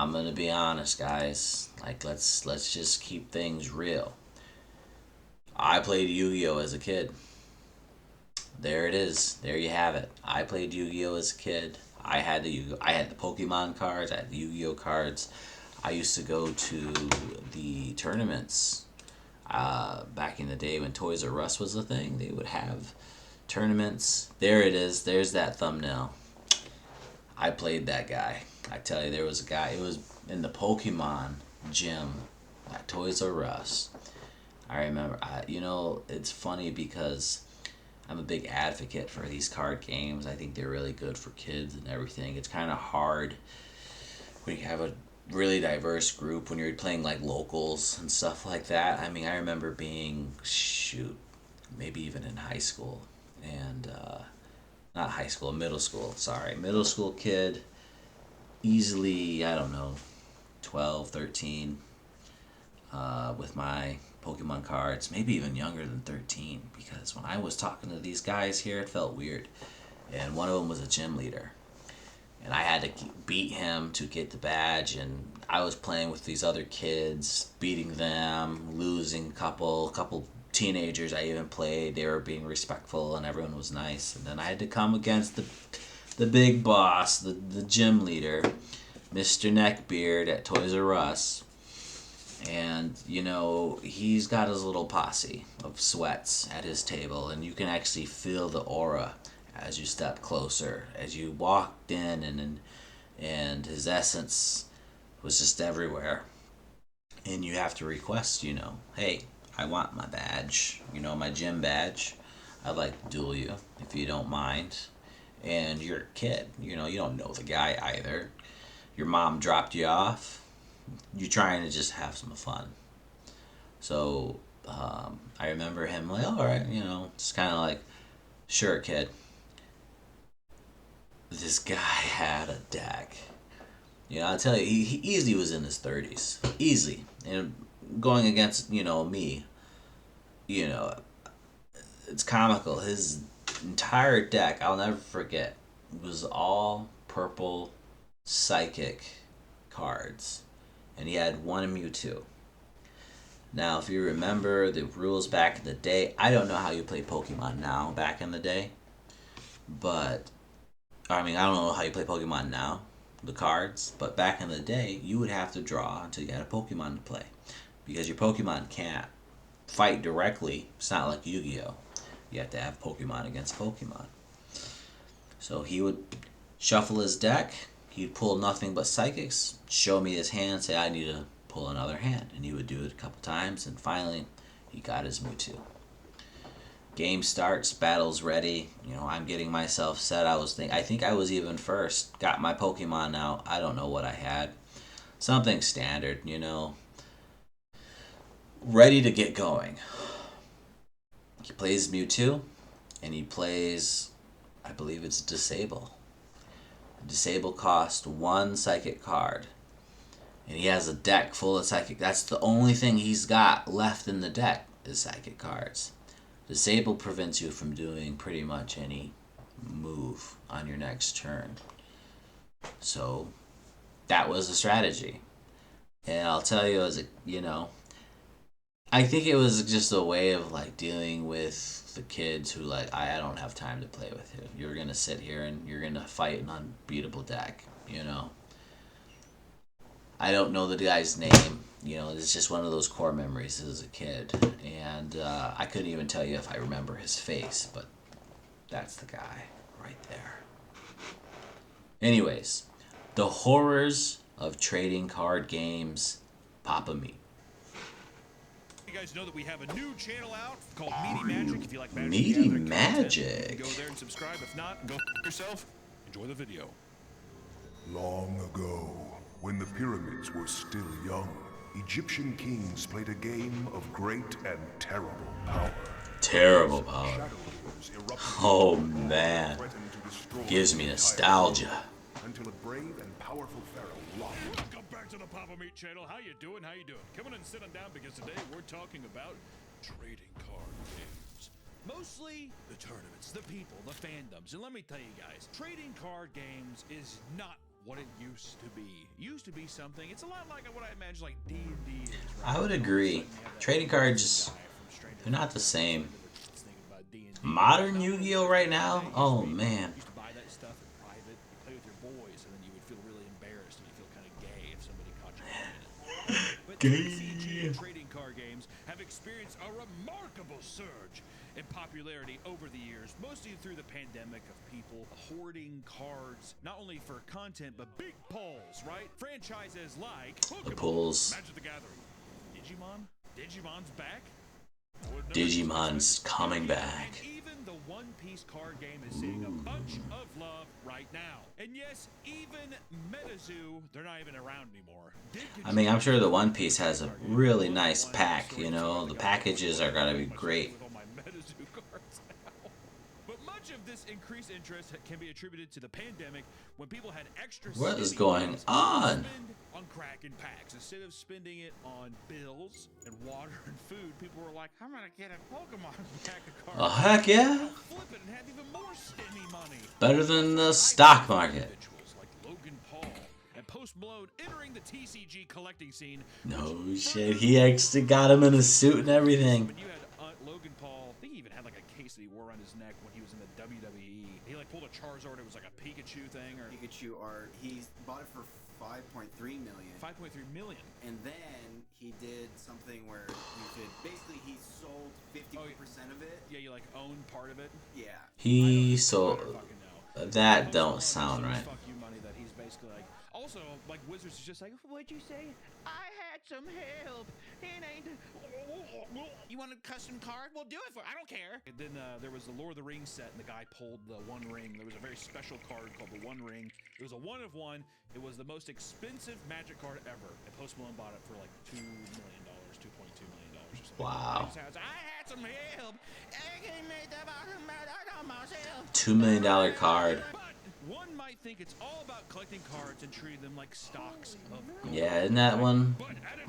I'm gonna be honest, guys. Like, let's just keep things real. I played Yu-Gi-Oh as a kid. There it is. There you have it. I played Yu-Gi-Oh as a kid. I had the Pokemon cards. I had the Yu-Gi-Oh cards. I used to go to the tournaments back in the day when Toys R Us was a thing. They would have tournaments. There it is. There's that thumbnail. I played that guy. I tell you, there was a guy. It was in the Pokemon gym at Toys R Us. I remember. It's funny because I'm a big advocate for these card games. I think they're really good for kids and everything. It's kind of hard when you have a really diverse group when you're playing like locals and stuff like that. I mean, I remember being, shoot, maybe even in high school and not high school, middle school, sorry, middle school kid, easily, I don't know, 12, 13, with my Pokemon cards, maybe even younger than 13, because when I was talking to these guys here, it felt weird. And one of them was a gym leader. And I had to beat him to get the badge, and I was playing with these other kids, beating them, losing couple teenagers I even played. They were being respectful, and everyone was nice. And then I had to come against the big boss, the gym leader, Mr. Neckbeard at Toys R Us. And, he's got his little posse of sweats at his table, and you can actually feel the aura as you step closer, as you walked in, and his essence was just everywhere. And you have to request, hey, I want my badge, my gym badge. I'd like to duel you if you don't mind. And you're a kid, you don't know the guy either. Your mom dropped you off. You're trying to just have some fun. So I remember him like, all right, just kind of like, sure, kid. This guy had a deck. I'll tell you, he easily was in his 30s. Easily. And going against, me, you know, it's comical. His entire deck, I'll never forget, was all purple psychic cards. And he had one Mewtwo. Now, if you remember the rules back in the day, I don't know how you play Pokemon now back in the day. But, I mean, I don't know how you play Pokemon now, the cards. But back in the day, you would have to draw until you had a Pokemon to play. Because your Pokemon can't fight directly. It's not like Yu-Gi-Oh! You have to have Pokemon against Pokemon. So he would shuffle his deck. He'd pull nothing but psychics, show me his hand, say, I need to pull another hand. And he would do it a couple times, and finally, he got his Mewtwo. Game starts, battle's ready. I'm getting myself set. I think I was even first. Got my Pokemon out. I don't know what I had. Something standard, Ready to get going. He plays Mewtwo, and he plays, I believe it's Disable. Disable cost one psychic card. And he has a deck full of psychic. That's the only thing he's got left in the deck is psychic cards. Disable prevents you from doing pretty much any move on your next turn. So that was the strategy. And I'll tell you, I think it was just a way of like dealing with the kids who like, I don't have time to play with you. You're gonna sit here and you're gonna fight an unbeatable deck. I don't know the guy's name. It's just one of those core memories as a kid, and I couldn't even tell you if I remember his face, but that's the guy right there. Anyways, the horrors of trading card games. Papa Meat. You guys know that we have a new channel out called Meaty Magic. If you like Magic Meaty Gathering content, Magic. go there and subscribe. If not, go yourself. Enjoy the video. Long ago, when the pyramids were still young, Egyptian kings played a game of great and terrible power. Terrible power. Oh man, gives me nostalgia. Until a brave and powerful pharaoh locked. Welcome back to the Papa Meat channel. How you doing? How you doing? Come on and sit on down because today we're talking about trading card games. Mostly the tournaments, the people, the fandoms. And let me tell you guys, trading card games is not what it used to be. It used to be something. It's a lot like what I imagine like D&D is, right? I would All of a agree. sudden you have that Trading cards, guy from Stranger they're not the Things same. that's thinking about D&D. Modern Now, Yu-Gi-Oh back right in the now? day, it used Oh to be, man. you used to buy that stuff in private, you play with your boys, and then you would feel really embarrassed and you feel kind of gay if somebody caught you playing it. But TCG trading card games have experienced a remarkable surge in popularity over the years, mostly through the pandemic of people hoarding cards, not only for content, but big pulls, right? Franchises like The Pokemon, pulls. Magic the Gathering, Digimon's back. I would never Digimon's expect it. coming And back. even the One Piece card game is seeing a bunch of love right now. And yes, even MetaZoo, they're not even around anymore. I mean, I'm sure the One Piece has a really nice pack, you know. The packages are gonna be great. With all my MetaZoo cards now. But much of this increased interest can be attributed to the pandemic when people had extra What is city going funds on? to spend on crack and packs. Instead of spending it on bills and water and food, people were like, I'm gonna get a Pokemon pack of cards. Oh heck yeah! I'll flip it and have even more stimmy money. Better than the stock market. Individuals like Logan Paul and Post Malone entering the TCG collecting scene. No shit, he actually got him in a suit and everything. When you had Logan Paul, I think he even had like a case that he wore around his neck when he was in the WWE. He like pulled a Charizard. It was like a Pikachu thing or Pikachu art. He bought it for 5.3 million. 5.3 million. And then he did something where you could basically he sold 50% of it. Yeah, you like own part of it. Yeah. He I so don't fucking know. that Post don't Malone sound is so right. Fuck you money that he's basically like. Also, like Wizards is just like, what'd you say? I had some help. It ain't. You want a custom card? We'll do it for. I don't care. And then there was the Lord of the Rings set, and the guy pulled the One Ring. There was a very special card called the One Ring. It was a one of one. It was the most expensive Magic card ever. And Post Malone bought it for like $2 million, $2.2 million or something. Wow. I had some help. I made the bottom out myself. $2 million card. But one might think it's all about collecting cards and treating them like stocks of gold. Yeah, isn't that one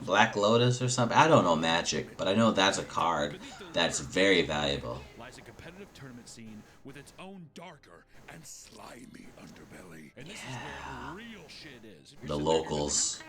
Black Lotus or something? I don't know Magic, but I know that's a card that's very valuable. Lies a competitive tournament scene with its own darker and slimy underbelly. And this is where the real shit is. The locals.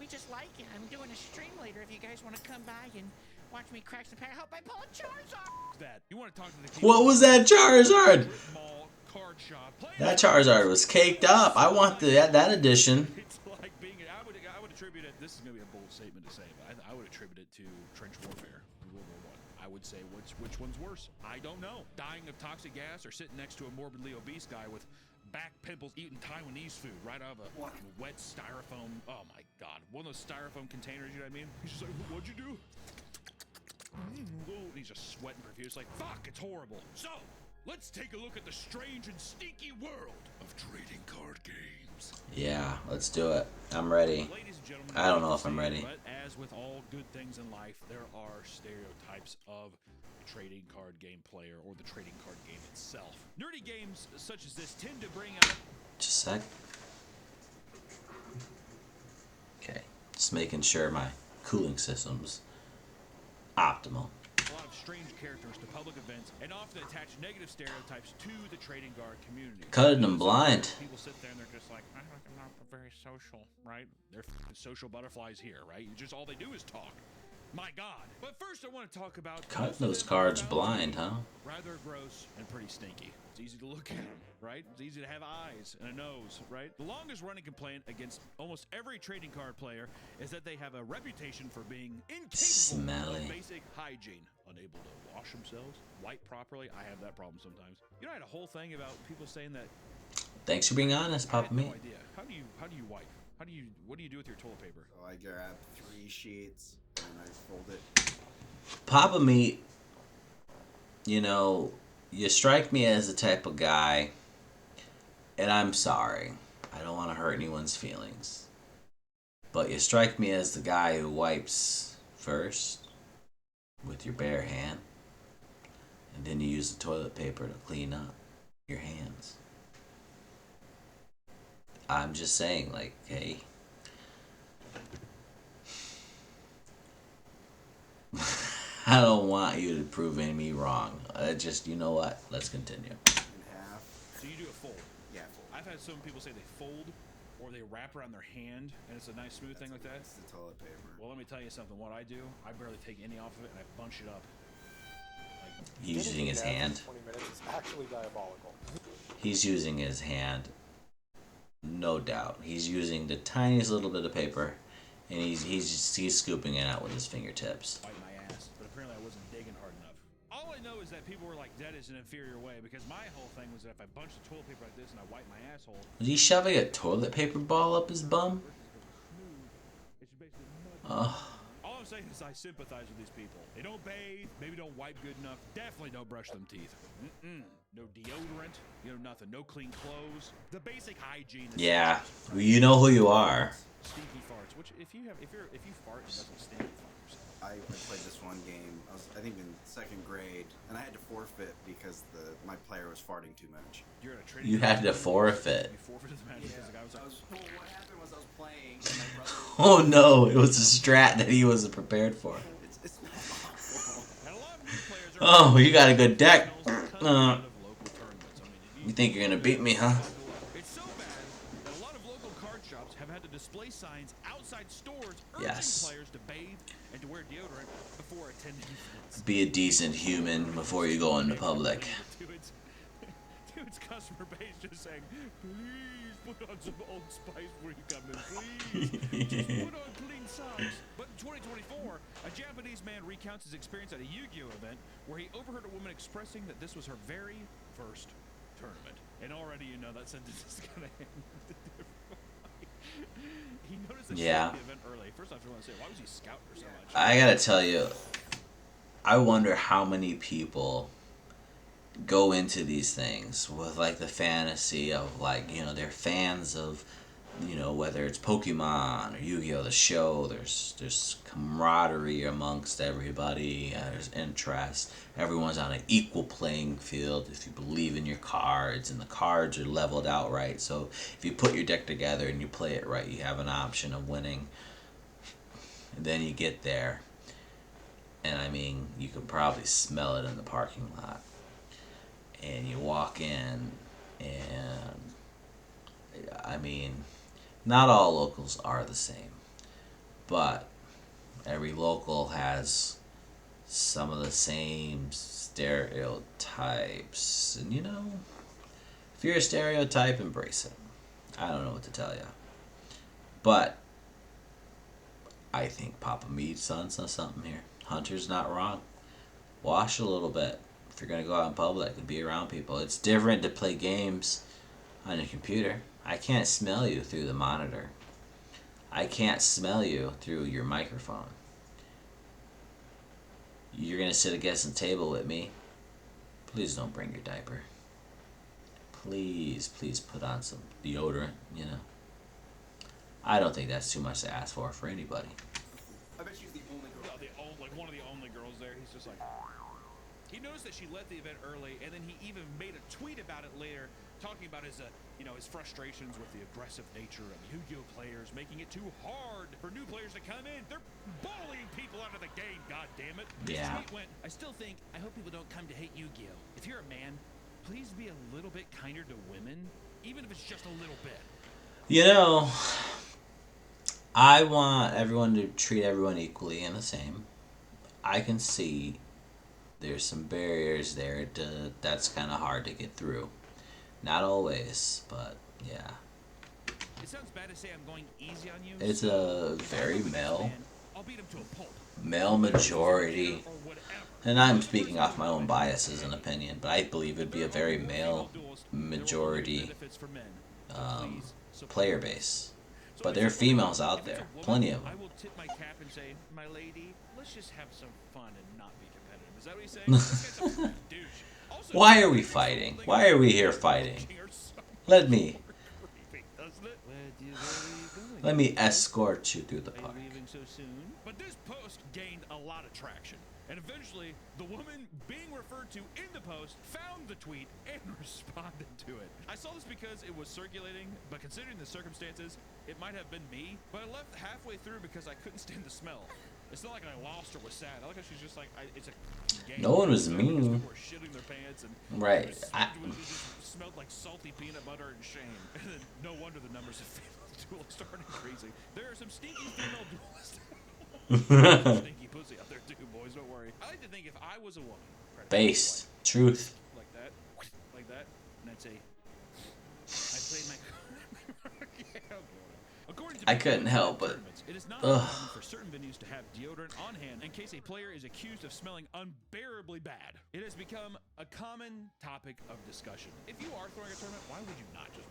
We just like it. I'm doing a stream later if you guys want to come by and watch me crack some pack. I hope I pull a Charizard. That you want to talk to the people. What was that Charizard? Mall card shop. That Charizard was caked up. I want that edition. It's like being. I would attribute it. This is gonna be a bold statement to say, but I would attribute it to trench warfare, World War I. I would say which one's worse. I don't know. Dying of toxic gas or sitting next to a morbidly obese guy with back pimples eating Taiwanese food right out of a wet styrofoam. Oh my god, one of those styrofoam containers. You know what I mean? He's just like, what'd you do? And he's just sweating profusely. Like, fuck, it's horrible. So, let's take a look at the strange and stinky world of trading card games. Yeah, let's do it. I'm ready. Ladies and gentlemen, I don't know if I'm ready. But as with all good things in life, there are stereotypes of the trading card game player or the trading card game itself. Nerdy games such as this tend to bring out. Just a sec. Okay, just making sure my cooling system's optimal. A lot of strange characters to public events and often attach negative stereotypes to the trading card community. Cutting them blind. People sit there and they're just like, I'm not very social, right? They're social butterflies here, right? Just all they do is talk. My God. But first I want to talk about Cutting those cards blind, huh? rather gross and pretty stinky. It's easy to look at them, right? It's easy to have eyes and a nose, right? The longest running complaint against almost every trading card player is that they have a reputation for being incapable Smelly. of basic hygiene, unable to wash themselves, wipe properly. I have that problem sometimes. You know, I had a whole thing about people saying that. Thanks for being honest, I Papa had no Me. idea. How do you wipe? What do you do with your toilet paper? So I grab 3 sheets and I fold it. Papa Me, you know, you strike me as the type of guy, and I'm sorry, I don't want to hurt anyone's feelings, but you strike me as the guy who wipes first with your bare hand, and then you use the toilet paper to clean up your hands. I'm just saying, like, hey. I don't want you to prove me wrong. Just, you know what? Let's continue. In half. So you do a fold. Yeah, fold. I've had some people say they fold or they wrap around their hand, and it's a nice smooth thing like that. It's the toilet paper. Well, let me tell you something. What I do, I barely take any off of it, and I bunch it up. He's using his hand. 20 minutes is actually diabolical. He's using his hand. No doubt. He's using the tiniest little bit of paper, and he's scooping it out with his fingertips. Bite my ass, but apparently I wasn't digging hard enough. All I know is that people were like, that is an inferior way, because my whole thing was that if I bunched the toilet paper like this and I wiped my asshole... Was he shoving a toilet paper ball up his bum? All I'm saying is I sympathize with these people. They don't bathe, maybe don't wipe good enough, definitely don't brush them teeth. No deodorant, nothing. No clean clothes. The basic hygiene. Yeah, you know who you are. Stinky farts. Which if you fart, it doesn't stink. I played this one game. I think in 2nd grade, and I had to forfeit because my player was farting too much. You're at a training. You had to forfeit. You forfeited the match because the guy was like, What happened was I was playing, and my brother. Oh no, it was a strat that he wasn't prepared for. It's not awful. and a lot of new players are Oh, you got a good deck. of local tournaments. I mean, You think you're gonna beat me, huh? it's so bad that a lot of local card shops have had to display signs outside stores urging Yes. players to bathe and to wear deodorant before attending events. Be a decent human before you go into public. Dude's customer base just saying, please put on some Old Spice before you come in, please. Just put on clean socks. But in 2024, a Japanese man recounts his experience at a Yu-Gi-Oh event where he overheard a woman expressing that this was her very first tournament. And already you know that sentence is going to end. He noticed that she left the event early. First off, I want to say, why was he scouting her so much? I gotta tell you, I wonder how many people go into these things with like the fantasy of like, they're fans of, whether it's Pokemon or Yu-Gi-Oh! The show. There's camaraderie amongst everybody. There's interest. Everyone's on an equal playing field if you believe in your cards, and the cards are leveled out right. So if you put your deck together and you play it right, you have an option of winning. And then you get there, and I mean, you can probably smell it in the parking lot. And you walk in, and I mean, not all locals are the same, but every local has some of the same stereotypes. And if you're a stereotype, embrace it. I don't know what to tell you, but I think Papa Mead's son says something here. Hunter's not wrong. Wash a little bit if you're going to go out in public and be around people. It's different to play games on your computer. I can't smell you through the monitor. I can't smell you through your microphone. You're going to sit against the table with me. Please don't bring your diaper. Please put on some deodorant, I don't think that's too much to ask for anybody. I bet she's the only girl. Like one of the only girls there. He's just like... He noticed that she left the event early, and then he even made a tweet about it later, talking about his, his frustrations with the aggressive nature of Yu-Gi-Oh players, making it too hard for new players to come in. They're bullying people out of the game, God damn it. Yeah. His tweet went, I still think, I hope people don't come to hate Yu-Gi-Oh. If you're a man, please be a little bit kinder to women, even if it's just a little bit. I want everyone to treat everyone equally and the same. I can see there's some barriers there that's kind of hard to get through. Not always, but yeah. It sounds bad to say I'm going easy on you. It's a very male I'll beat him to a pulp. majority. And I'm speaking off my own biases and opinion, but I believe it'd be a very male majority player base. But there are females out there, plenty of I them. will tip my cap and say, my lady, let's just have some fun and not be competitive. Is that what he's saying? This guy's a douche. Also, Why are we fighting? Why are we here fighting? Let me escort you through the park. leaving so soon? But this post gained a lot of traction. And eventually, the woman being referred to in the post found the tweet and responded to it. I saw this because it was circulating, but considering the circumstances, it might have been me. But I left halfway through because I couldn't stand the smell. It's not like I lost or was sad. I like how she's just like, it's a game. No one was So mean. people were shitting their pants and Right. it just smelled like salty peanut butter and shame. And then no wonder the numbers of female duelists are increasing. There are some stinky female duelists. Stinky pussy out there too, boys. Don't worry. I like to think if I was a woman, Based. Truth. like that, and I'd say, I played my. Yeah, according to I couldn't help but. tournaments, it is not Ugh. uncommon for certain venues to have deodorant on hand in case a player is accused of smelling unbearably bad. It has become a common topic of discussion. If you are throwing a tournament, why would you not just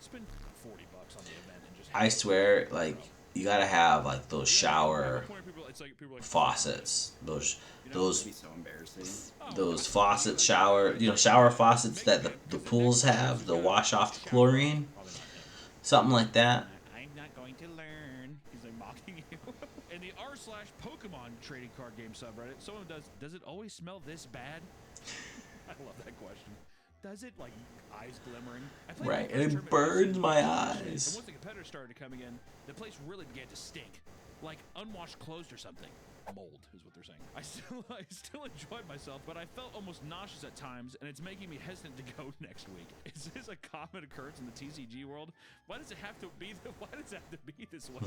spend $40 on the event and just? I swear, like, you gotta have like those shower faucets, those It'd be so embarrassing. those faucet shower, shower faucets that the pools have, the wash off the chlorine, something like that. I'm not going to learn. He's like mocking you. In the r/Pokemon trading card game subreddit, someone does it always smell this bad? I love that question. Does it, like, eyes glimmering? Right, and it burns my And eyes. once the competitors started coming in, the place really began to stink. Like unwashed clothes or something. Mold is what they're saying. I still enjoyed myself, but I felt almost nauseous at times, and it's making me hesitant to go next week. Is this a common occurrence in the TCG world? Why does it have to be this way?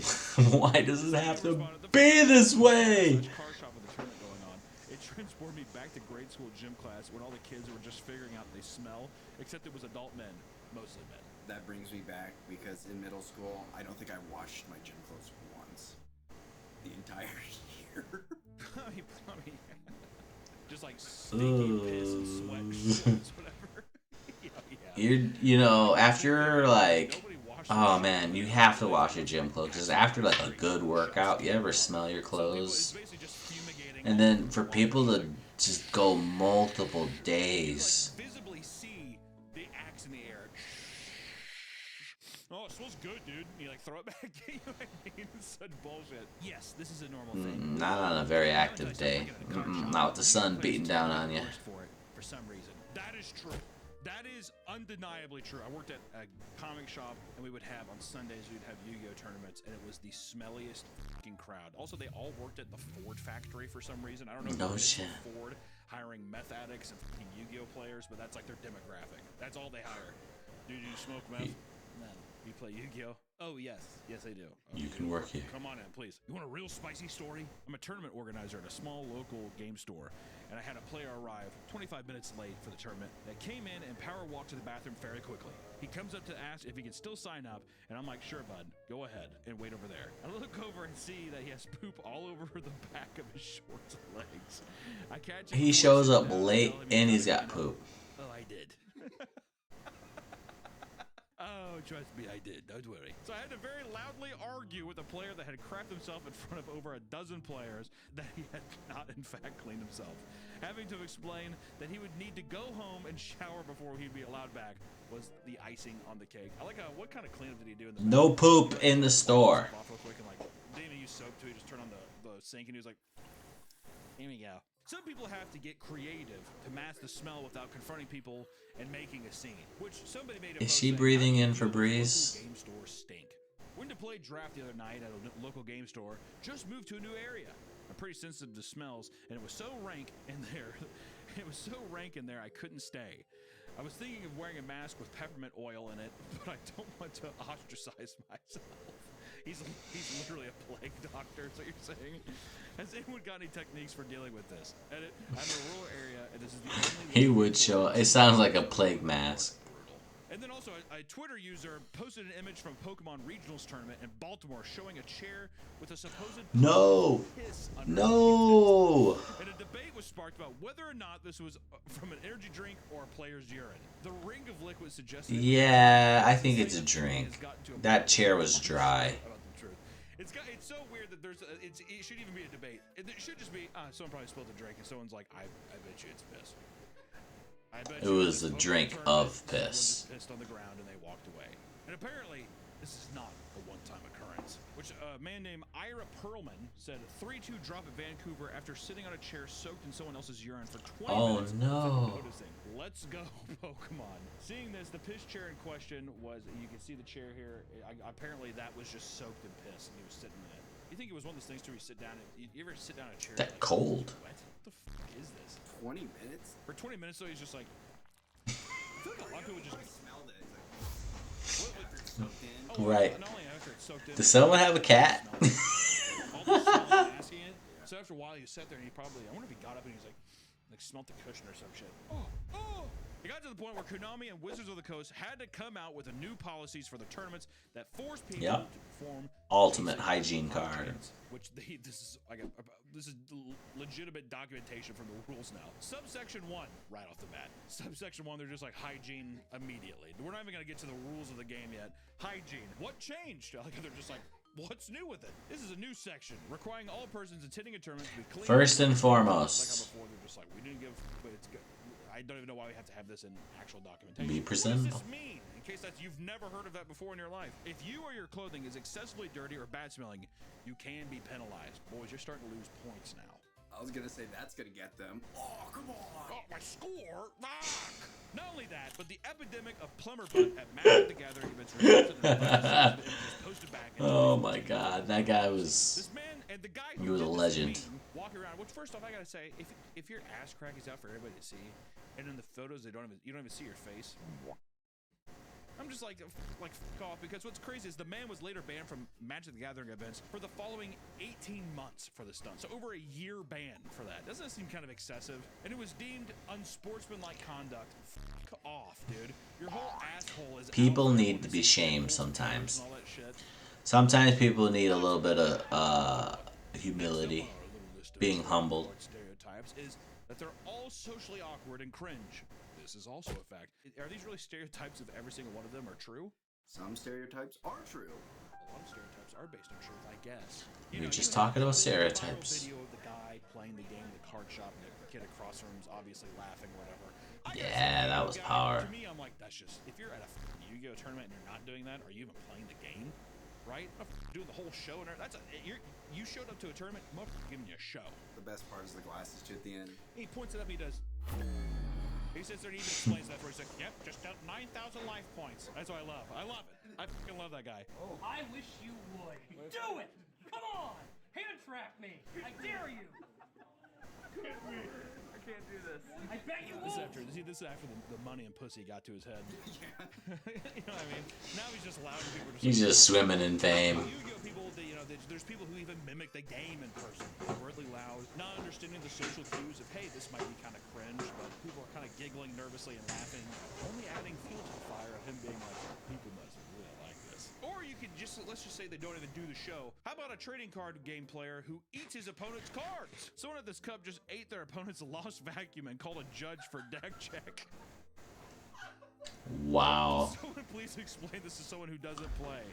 Why does it have to be this way? Car shop with a tournament going on. It transported me back to grade school gym class when all the kids were just figuring out they smell, except it was adult men, mostly men. That brings me back because in middle school, I don't think I washed my gym clothes once. The entire year. I mean, just like stinky piss and sweat and shorts, whatever. After like, oh man, you have to wash your gym clothes. Because after like a good workout, you ever smell your clothes? And then for people to just go multiple days. Visibly see the axe in the air. Oh, it smells good, dude. And you like throw it back at you. I mean, it's such bullshit. Yes, this is a normal thing. Not on a very active day. Not with the sun beating down on you. For some reason. That is true. That is undeniably true. I worked at a comic shop, and we would have, on Sundays, we'd have Yu-Gi-Oh! Tournaments, and it was the smelliest fucking crowd. Also, they all worked at the Ford factory for some reason. I don't know No if shit. Ford hiring meth addicts and fucking Yu-Gi-Oh! Players, but that's like their demographic. That's all they hire. Dude, you smoke meth? No. You play Yu-Gi-Oh? Oh, yes. Yes, I do. You can work here. Come on in, please. You want a real spicy story? I'm a tournament organizer at a small local game store, and I had a player arrive 25 minutes late for the tournament that came in and power walked to the bathroom very quickly. He comes up to ask if he can still sign up, and I'm like, sure, bud, go ahead and wait over there. I look over and see that he has poop all over the back of his shorts and legs. I catch him. He shows up late and he's got poop. Oh, I did. Oh, trust me, I did. Don't worry. So I had to very loudly argue with a player that had crapped himself in front of over a dozen players that he had not, in fact, cleaned himself. Having to explain that he would need to go home and shower before he'd be allowed back was the icing on the cake. I like what kind of cleanup did he do in the No poop in the store. off real quick and like didn't use soap too. He just turned on the sink and he was like, here we go. Some people have to get creative to mask the smell without confronting people and making a scene. Which somebody made a Is post she saying, breathing "How in do for local breeze?" Game stores stink. Went to play draft the other night at a local game store. Just moved to a new area. I'm pretty sensitive to smells, and it was so rank in there. It was so rank in there I couldn't stay. I was thinking of wearing a mask with peppermint oil in it, but I don't want to ostracize myself. He's literally a plague doctor, is what you're saying? Has anyone got any techniques for dealing with this? Edit, I'm in a rural area, and this is the only... He would show. It sounds like a plague mask. And then also, a Twitter user posted an image from Pokemon Regionals Tournament in Baltimore showing a chair with a supposed No! piss underneath No! it. And a debate was sparked about whether or not this was from an energy drink or a player's urine. The ring of liquid suggested... Yeah, I think it's a drink. That chair was dry. About the truth. It's so weird that it should even be a debate. It should just be, someone probably spilled a drink and someone's like, I bet you it's piss. I bet It you was this a Pokemon drink tournament, of someone piss. just pissed on the ground and they walked away. And apparently, this is not a one-time occurrence. Which a man named Ira Perlman said 3-2 drop at Vancouver after sitting on a chair soaked in someone else's urine for 20 minutes. No. without noticing. Let's go, Pokemon. Seeing this, the piss chair in question was, you can see the chair here. Apparently, that was just soaked in piss and he was sitting in it. You think it was one of those things where you sit down and you ever sit down in a chair? That like, cold. What the fuck is this? 20 minutes? For 20 minutes though, he's just like. I feel like a lot of people just. I smelled it. He's like, after it's soaked in. Oh, Right. Not only after it's soaked in. Does someone have a cat? All the smelling and asking it. So after a while, you sat there and he probably. I wonder if he got up and he's like smelled the cushion or some shit. Oh. It got to the point where Konami and Wizards of the Coast had to come out with new policies for the tournaments that forced people to perform Ultimate hygiene card. Which this is legitimate documentation from the rules now. Subsection 1, right off the bat. Subsection 1, they're just like hygiene immediately. We're not even gonna get to the rules of the game yet. Hygiene. What changed? Like they're just like, what's new with it? This is a new section requiring all persons attending a tournament to be clean. First and Like foremost, how before they're just like, we didn't give, but it's good. I don't even know why we have to have this in actual documentation. be What presentable. does this mean? In case that you've never heard of that before in your life. If you or your clothing is excessively dirty or bad smelling, you can be penalized. Boys, you're starting to lose points now. I was gonna say that's gonna get them. Oh, come on! Oh, my score! Fuck! Not only that, but the epidemic of plumber butt at Magic the Gathering events resulted in images posted back. Oh my god, that guy was. This man and the guy He was a did this legend. meme walking around. Which first off, I gotta say, if your ass crack is out for everybody to see, and in the photos you don't even see your face. I'm just like fuck off, because what's crazy is the man was later banned from Magic the Gathering events for the following 18 months for the stunt. So over a year ban for that. Doesn't that seem kind of excessive? And it was deemed unsportsmanlike conduct. Fuck off, dude. Your whole asshole is People out need there to be with shamed this sometimes. and all that shit. Sometimes people need a little bit of humility, being humbled. Stereotypes is that they're all socially awkward and cringe. This is also a fact. Are these really stereotypes if every single one of them are true? Some stereotypes are true. A lot of stereotypes are based on truth, I guess. We're just you talking have about the viral stereotypes. Video of the guy playing the game in the card shop, and the kid across from him's obviously laughing, whatever. Yeah, that was power. To me, I'm like, that's just, if you're at a Yu-Gi-Oh tournament and you're not doing that, are you even playing the game? Right? I'm doing the whole show and you showed up to a tournament, I'm giving you a show. The best part is the glasses too at the end. He points it up, he does. He sits there and even explains that, where he's like, yep, just 9,000 life points. That's what I love. I love it. I fucking love that guy. Oh. I wish you would. Do it! Come on! Hand trap me! I dare you! I can't do this. I bet you This is won't! after the money and pussy got to his head. You know what I mean? Now he's just allowing people to He's just swimming in fame. Yu-Gi-Oh people, there's people who even mimic the game in person, overtly loud, not understanding the social cues of, hey, this might be kind of cringe, but people are kind of giggling nervously and laughing, only adding fuel to the fire of him being like, people must really like this. Or you could just, let's just say they don't even do the show. How about a trading card game player who eats his opponent's cards? Someone at this cup just ate their opponent's lost vacuum and called a judge for deck check. Wow. Someone please explain this to someone who doesn't play.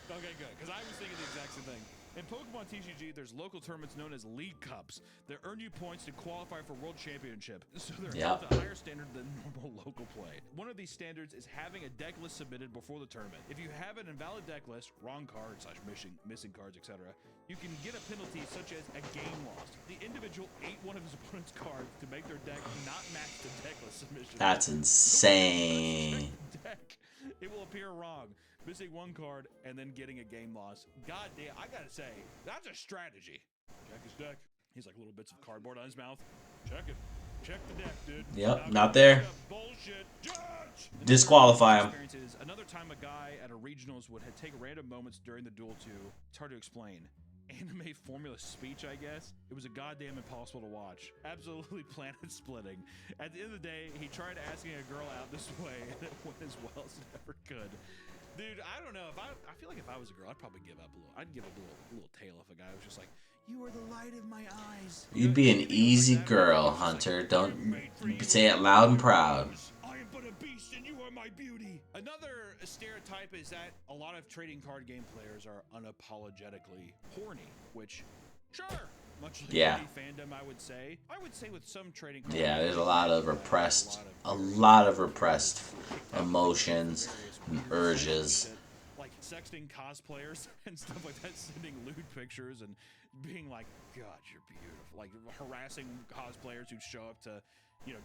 Okay, good, because I was thinking the exact same thing. In Pokemon TCG, there's local tournaments known as League Cups that earn you points to qualify for World Championship. So they're held to a higher standard than normal local play. One of these standards is having a deck list submitted before the tournament. If you have an invalid deck list, wrong cards / missing cards, etc., you can get a penalty such as a game loss. The individual ate one of his opponent's cards to make their deck not match the deck list submission. That's insane. Deck. It will appear wrong. Missing one card and then getting a game loss. God damn, I gotta say, that's a strategy. Check his deck. He's like little bits of cardboard on his mouth. Check it. Check the deck, dude. Yep, not there. Bullshit. Judge! Disqualify him. Another time a guy at a regionals would take random moments during the duel to, it's hard to explain, anime formula speech, I guess. It was a goddamn impossible to watch. Absolutely planet splitting. At the end of the day, he tried asking a girl out this way, and it went as well as it ever could. Dude, I don't know. I feel like if I was a girl, I'd probably give up a little. I'd give up a little tail if a guy was just like, you are the light of my eyes. You'd be an easy girl, Hunter. Don't say it loud and proud. I am but a beast and you are my beauty. Another stereotype is that a lot of trading card game players are unapologetically horny, which, sure, much like Yeah. any fandom, I would say. I would say with some trading card Yeah, there's a games, lot of repressed emotions and urges. like sexting cosplayers and stuff like that, sending lewd pictures and being like, God, you're beautiful. Like harassing cosplayers who show up to,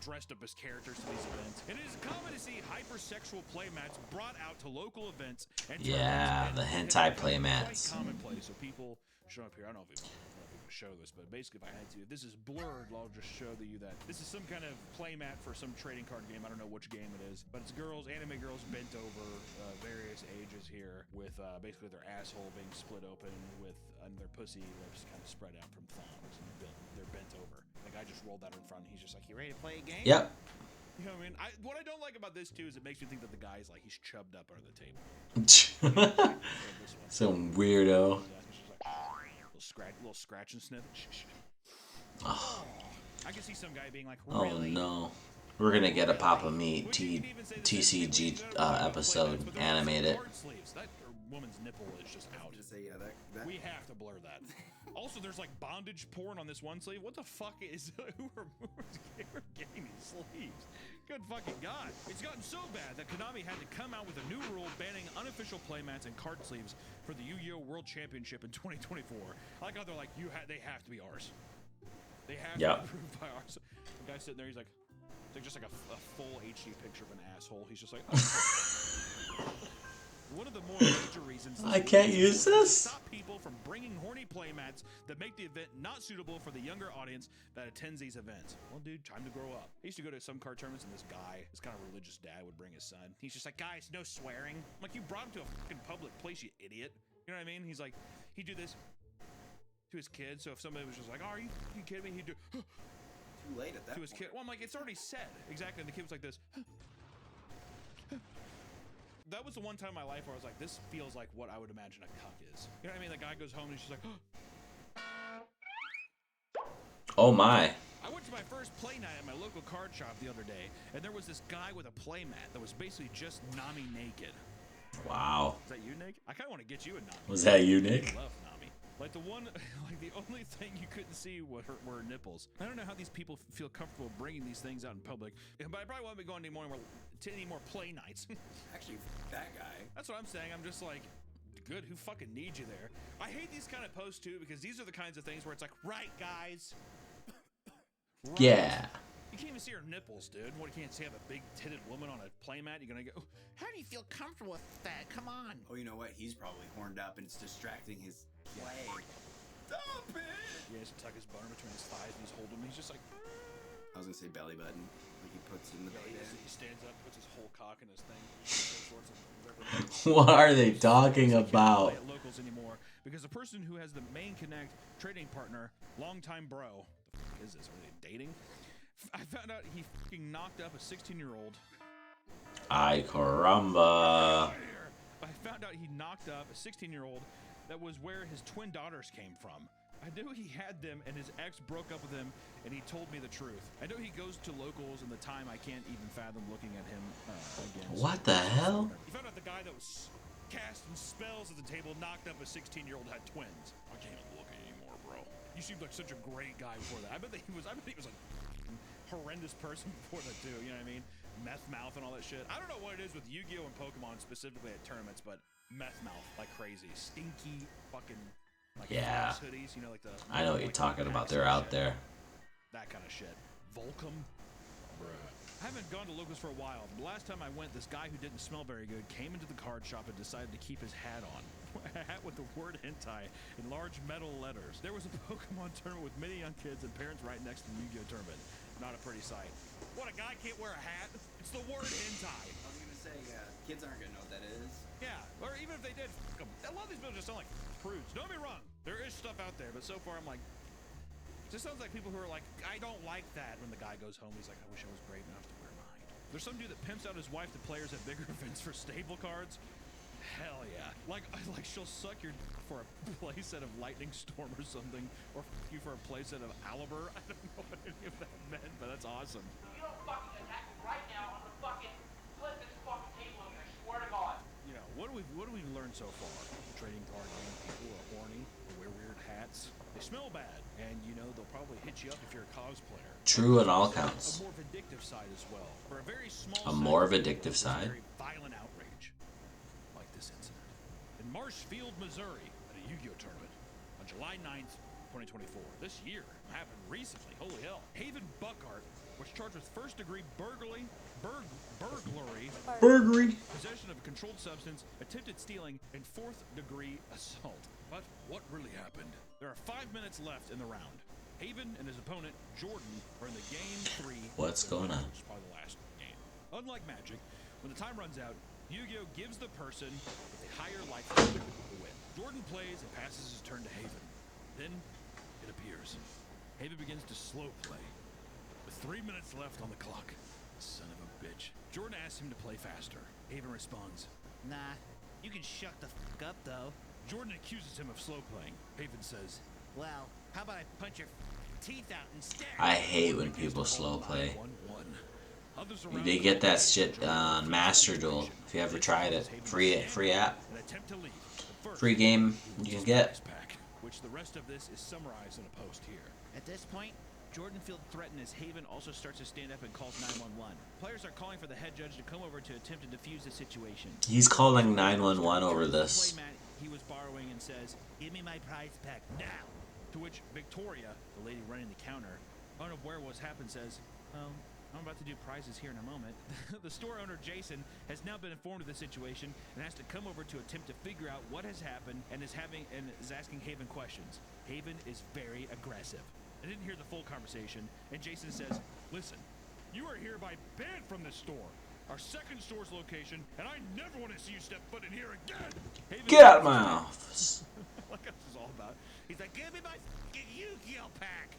dressed up as characters to these events. And it is common to see hypersexual playmats brought out to local events. And Yeah, the hentai playmats. Quite commonplace of people show up here. I don't know if we can show this, but basically, if I had to, if this is blurred, I'll just show you that this is some kind of playmat for some trading card game. I don't know which game it is, but it's girls, anime girls, bent over, various ages here, with basically their asshole being split open, with their pussy lips kind of spread out from thongs, and they're bent over. The guy just rolled that in front. And he's just like, "You ready to play a game?" Yep. You know what I mean? What I don't like about this too is it makes me think that the guy's like he's chubbed up under the table. Some weirdo. Little scratch and sniff. Oh. I can see some guy being like, Oh really? no. We're gonna get a Papa Meat TCG episode animated. That woman's nipple is just out. To say, yeah, that We have to blur that. Also, there's like bondage porn on this one sleeve. What the fuck is who are getting these sleeves? Good fucking god! It's gotten so bad that Konami had to come out with a new rule banning unofficial playmats and card sleeves for the Yu-Gi-Oh! World Championship in 2024. I like how they're like, they have to be ours. They have to be approved by ours. The guy's sitting there, he's like just like a full HD picture of an asshole. He's just like. Oh. One of the more major reasons I can't use this. Stop people from bringing horny playmats that make the event not suitable for the younger audience that attends these events. Well, dude, time to grow up. I used to go to some card tournaments, and this kind of religious dad would bring his son. He's just like, guys, no swearing. I'm like, you brought him to a fucking public place, you idiot. You know what I mean? He's like, he'd do this to his kid. So if somebody was just like, oh, are you kidding me? He'd do too late at that to his point. kid. Well, I'm like, it's already said. Exactly. And the kid was like this. That was the one time in my life where I was like, this feels like what I would imagine a cuck is. You know what I mean? The guy goes home and he's just like, Oh my. I went to my first play night at my local card shop the other day, and there was this guy with a play mat that was basically just Nami naked. Wow. Is that you, Nick? I kind of want to get you a Nami. Was that you, Nick? I love Nami. Like the only thing you couldn't see were her nipples. I don't know how these people feel comfortable bringing these things out in public, but I probably won't be going to any more play nights. Actually, that guy. That's what I'm saying. I'm just like, good, who fucking needs you there? I hate these kind of posts too, because these are the kinds of things where it's like, right, guys? Right. Yeah. You can't even see her nipples, dude. What, you can't see have a big titted woman on a playmat? You're gonna go, How do you feel comfortable with that? Come on. Oh, you know what? He's probably horned up and it's distracting his play. Stop it! he has to tuck his boner between his thighs and he's holding me. He's just like, I was gonna say belly button. Like he puts in the belly button. he stands up, puts his whole cock in his thing. Shorts and whatever. What are they talking about? Play at locals anymore because the person who has the main connect trading partner, longtime bro, the fuck is this? Are they dating? I found out he fucking knocked up a 16-year-old. Ay caramba. I found out he knocked up a 16-year-old that was where his twin daughters came from. I knew he had them, and his ex broke up with him, and he told me the truth. I know he goes to locals, and the time I can't even fathom looking at him again. What the hell? You found out the guy that was casting spells at the table knocked up a 16-year-old had twins. I can't even look anymore, bro. You seemed like such a great guy before that. I bet he was a horrendous person before that too. You know what I mean? Meth mouth and all that shit. I don't know what it is with Yu-Gi-Oh and Pokemon specifically at tournaments, but meth mouth like crazy, stinky fucking like Yeah. hoodies. You know, like the. I know what you're talking about. They're out there. That kind of shit. Volcom. I haven't gone to locals for a while. The last time I went, this guy who didn't smell very good came into the card shop and decided to keep his hat on. A hat with the word hentai in large metal letters. There was a Pokemon tournament with many young kids and parents right next to the Yu-Gi-Oh tournament. Not a pretty sight. What, a guy can't wear a hat? It's the word hentai. I was gonna say, kids aren't gonna know what that is. Yeah, or even if they did, fuck 'em. A lot of these people just sound like prudes. Don't get me wrong, there is stuff out there, but so far I'm like, it just sounds like people who are like, I don't like that. When the guy goes home, he's like, I wish I was brave enough to wear mine. There's some dude that pimps out his wife to players at bigger events for stable cards. Hell yeah. Like she'll suck your dick for a playset of Lightning Storm or something, or fuck you for a playset of Aliber. I don't know what any of that meant, but that's awesome. You don't fucking attack me right now. I'm gonna fucking flip this fucking table in here. I swear to God. You know, what do we learned so far? The trading card game people are horny, they wear weird hats, they smell bad, and you know, they'll probably hit you up if you're a cosplayer. True on all A counts. more vindictive side as well. For a very small A more side, vindictive it's a side? very violent outrage. Like this incident. In Marshfield, Missouri, at a Yu-Gi-Oh tournament on July 9th, 2024. This year happened recently. Holy hell. Haven Buckhart was charged with first-degree burglary, burglary, Burglary. possession of a controlled substance, attempted stealing, and 4th-degree assault. But what really happened? There are 5 minutes left in the round. Haven and his opponent, Jordan, are in the game 3. What's going on? It's probably the last game. Unlike Magic, when the time runs out, Yu-Gi-Oh! Gives the person with a higher likelihood to win. Jordan plays and passes his turn to Haven. Then it appears. Haven begins to slow play. With 3 minutes left on the clock. Son of a bitch. Jordan asks him to play faster. Haven responds, Nah, you can shut the fuck up, though. Jordan accuses him of slow playing. Haven says, Well, how about I punch your teeth out instead? I hate when people slow play. 1-1. Others You around did the get that table shit on Master Duel. If you ever tried it, free app, an attempt to leave. But first, free game he you loses can the get. prize pack, which the rest of this is summarized in a post here. At this point, Jordan feels threatened as Haven also starts to stand up and calls 911. Players are calling for the head judge to come over to attempt to defuse the situation. He's calling 911 over this. Playmat he was borrowing and says, "Give me my prize pack now." To which Victoria, the lady running the counter, unaware of what's happened, says, "Well, I'm about to do prizes here in a moment." The store owner, Jason, has now been informed of the situation and has to come over to attempt to figure out what has happened and is asking Haven questions. Haven is very aggressive. I didn't hear the full conversation, and Jason says, "Listen, you are hereby banned from this store. Our second store's location, and I never want to see you step foot in here again." Haven Get out of my office. Like this is all about. He's like, "Give me my f***ing Yu-Gi-Oh pack."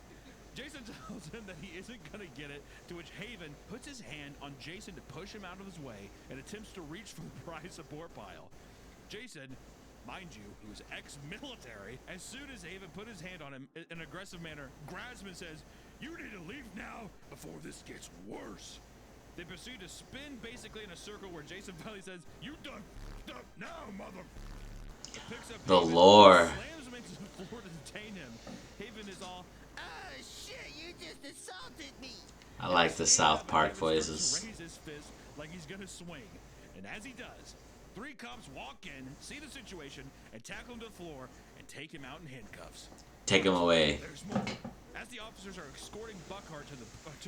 Jason tells him that he isn't gonna get it, to which Haven puts his hand on Jason to push him out of his way and attempts to reach for the prize support pile. Jason, mind you, who is ex-military, as soon as Haven put his hand on him in an aggressive manner, grabs him and says, "You need to leave now before this gets worse." They proceed to spin basically in a circle where Jason finally says, "You done f***ed up now, mother." He picks up The Haven, lore. slams him into the floor to detain him. Haven is all, Oh shit, you just assaulted me. I like the South Park voices. Raise his fist like he's gonna swing, and as he does, 3 cops walk in, see the situation, and tackle him to the floor and take him out in handcuffs. Take him away. There's more. As the officers are escorting Buckhart to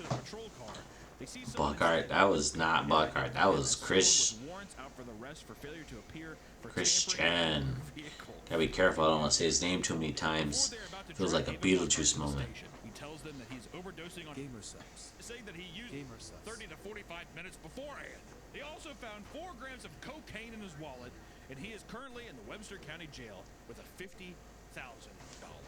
the patrol car, they see someone Buckhart. That was not Buckhart. That was Chris. with warrants out for the arrest for failure to appear for Christian. tampering with a vehicle. Gotta be careful. I don't want to say his name too many times. Before they're about to Feels drive like a Haven Beetlejuice to the moment. station, he tells them that he's overdosing on Gamer subs. saying that he used Gamer subs. 30 to 45 minutes beforehand. He also found 4 grams of cocaine in his wallet, and he is currently in the Webster County Jail with a $50,000.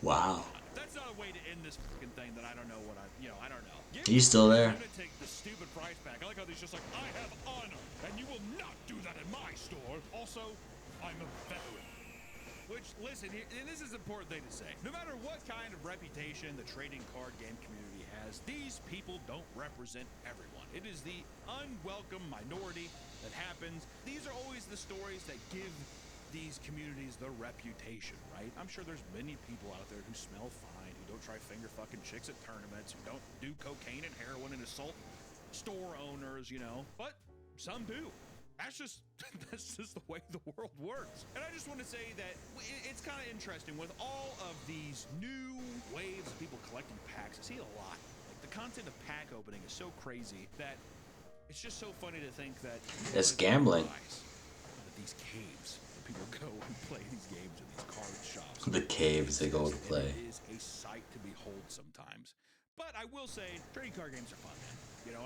Wow. If that's not a way to end this fucking thing, then I don't know what I don't know. Give He's still there. I'm gonna take the stupid prize back. I like how he's just like, "I have honor, and you will not do that in my store." Also, I'm a veteran. Which, listen, and this is an important thing to say. No matter what kind of reputation the trading card game community has, these people don't represent everyone. It is the unwelcome minority that happens. These are always the stories that give these communities their reputation, right? I'm sure there's many people out there who smell fine, who don't try finger fucking chicks at tournaments, who don't do cocaine and heroin and assault store owners, you know. But some do. That's just the way the world works. And I just want to say that it's kind of interesting with all of these new waves of people collecting packs. I see it a lot. Like the content of pack opening is so crazy that it's just so funny to think that It's gambling. That these caves where people go and play these games in these card shops. The caves they go to play. It is a sight to behold sometimes. But I will say, trading card games are fun, man. You know,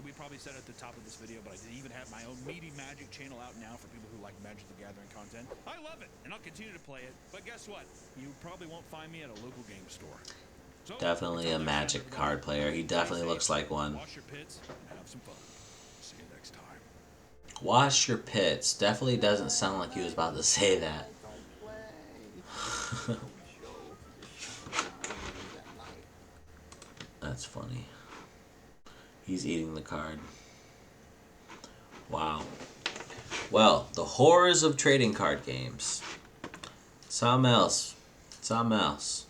we probably said at the top of this video, but I did even have my own Meaty Magic channel out now for people who like Magic the Gathering content. I love it, and I'll continue to play it. But guess what? You probably won't find me at a local game store. So, Definitely a Magic card player. He definitely looks like one. wash your pits and have some fun. See you next time. Wash your pits. Definitely doesn't sound like he was about to say that. That's funny. He's eating the card. Wow. Well, the horrors of trading card games. Something else. Something else.